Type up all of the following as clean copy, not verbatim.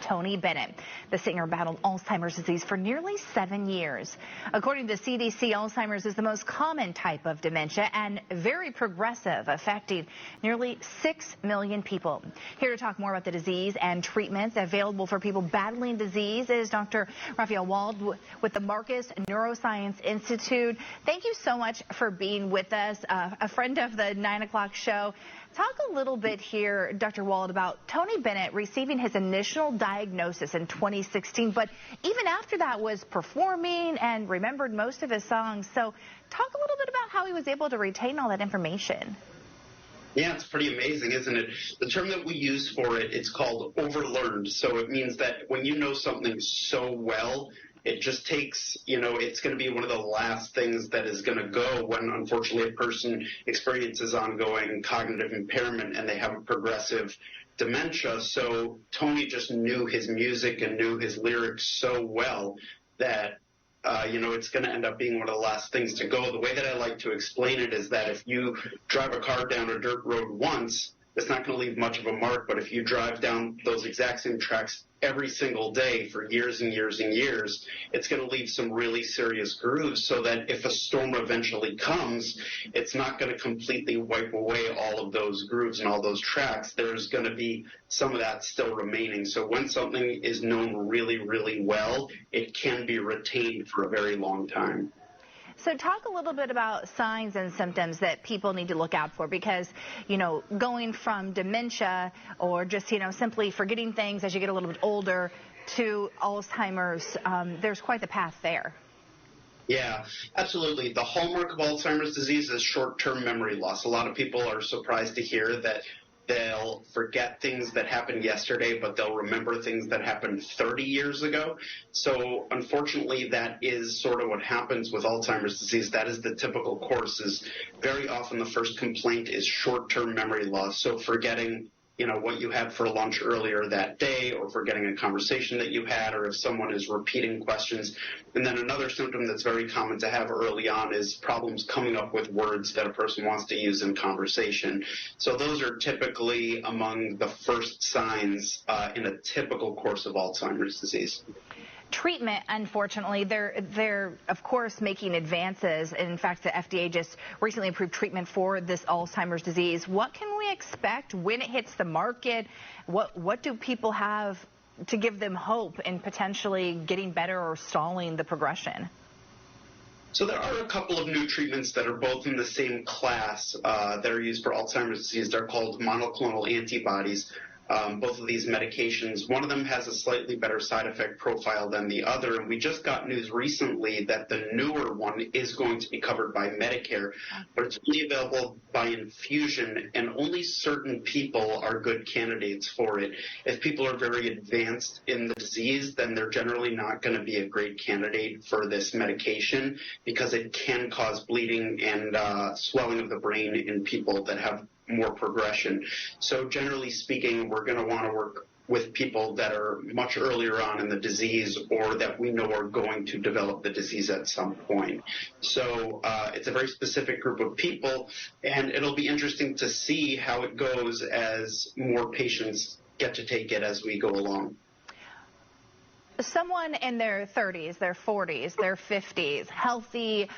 Tony Bennett. The singer battled Alzheimer's disease for nearly 7 years. According to the CDC, Alzheimer's is the most common type of dementia and very progressive, affecting nearly 6 million people. Here to talk more about the disease and treatments available for people battling disease is Dr. Raphael Wald with the Marcus Neuroscience Institute. Thank you so much for being with us, a friend of the 9 o'clock show. Talk a little bit here, Dr. Wald, about Tony Bennett receiving his initial diagnosis in 2016, but even after that was performing and remembered most of his songs. So talk a little bit about how he was able to retain all that information. Yeah, it's pretty amazing, isn't it? The term that we use for it, it's called overlearned. So it means that when you know something so well, it just takes, it's going to be one of the last things that is going to go when, unfortunately, a person experiences ongoing cognitive impairment and they have a progressive dementia. So Tony just knew his music and knew his lyrics so well that, it's going to end up being one of the last things to go. The way that I like to explain it is that if you drive a car down a dirt road once, it's not going to leave much of a mark, but if you drive down those exact same tracks every single day for years and years and years, it's going to leave some really serious grooves so that if a storm eventually comes, it's not going to completely wipe away all of those grooves and all those tracks. There's going to be some of that still remaining. So when something is known really, really well, it can be retained for a very long time. So talk a little bit about signs and symptoms that people need to look out for because, going from dementia or just, simply forgetting things as you get a little bit older to Alzheimer's, there's quite the path there. Yeah, absolutely. The hallmark of Alzheimer's disease is short-term memory loss. A lot of people are surprised to hear that they'll forget things that happened yesterday, but they'll remember things that happened 30 years ago. So unfortunately, that is sort of what happens with Alzheimer's disease. That is the typical course. Is very often the first complaint is short-term memory loss. So forgetting what you had for lunch earlier that day, or forgetting a conversation that you had, or if someone is repeating questions. And then another symptom that's very common to have early on is problems coming up with words that a person wants to use in conversation. So those are typically among the first signs in a typical course of Alzheimer's disease. Treatment, unfortunately, they're of course making advances. In fact, the FDA just recently approved treatment for this Alzheimer's disease. What can we expect when it hits the market? What do people have to give them hope in potentially getting better or stalling the progression? So there are a couple of new treatments that are both in the same class that are used for Alzheimer's disease. They're called monoclonal antibodies. Both of these medications, one of them has a slightly better side effect profile than the other, and we just got news recently that the newer one is going to be covered by Medicare, but it's only available by infusion, and only certain people are good candidates for it. If people are very advanced in the disease, then they're generally not going to be a great candidate for this medication because it can cause bleeding and swelling of the brain in people that have more progression. So generally speaking, we're going to want to work with people that are much earlier on in the disease or that we know are going to develop the disease at some point. So it's a very specific group of people, and it'll be interesting to see how it goes as more patients get to take it as we go along. Someone in their 30s, their 40s, their 50s, healthy,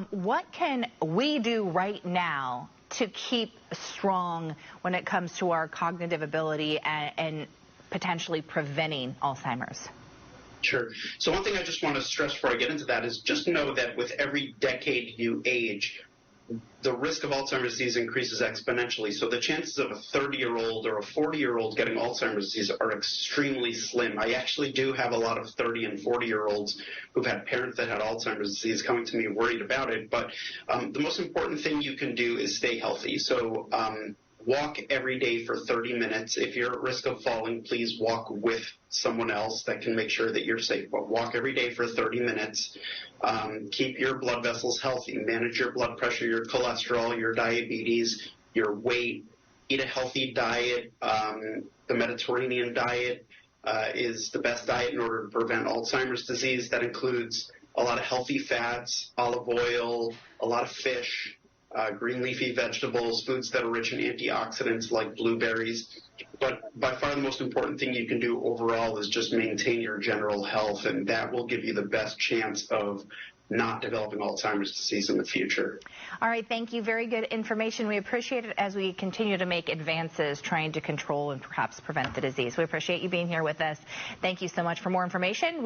what can we do right now to keep strong when it comes to our cognitive ability and potentially preventing Alzheimer's? Sure. So one thing I just want to stress before I get into that is just know that with every decade you age, the risk of Alzheimer's disease increases exponentially. So the chances of a 30-year-old or a 40-year-old getting Alzheimer's disease are extremely slim. I actually do have a lot of 30 and 40-year-olds who've had parents that had Alzheimer's disease coming to me worried about it. But the most important thing you can do is stay healthy. So walk every day for 30 minutes. If you're at risk of falling, please walk with someone else that can make sure that you're safe. But walk every day for 30 minutes. Keep your blood vessels healthy. Manage your blood pressure, your cholesterol, your diabetes, your weight. Eat a healthy diet. The Mediterranean diet is the best diet in order to prevent Alzheimer's disease. That includes a lot of healthy fats, olive oil, a lot of fish, green leafy vegetables, foods that are rich in antioxidants like blueberries. But by far the most important thing you can do overall is just maintain your general health, and that will give you the best chance of not developing Alzheimer's disease in the future. All right, thank you. Very good information. We appreciate it as we continue to make advances trying to control and perhaps prevent the disease. We appreciate you being here with us. Thank you so much. For more information,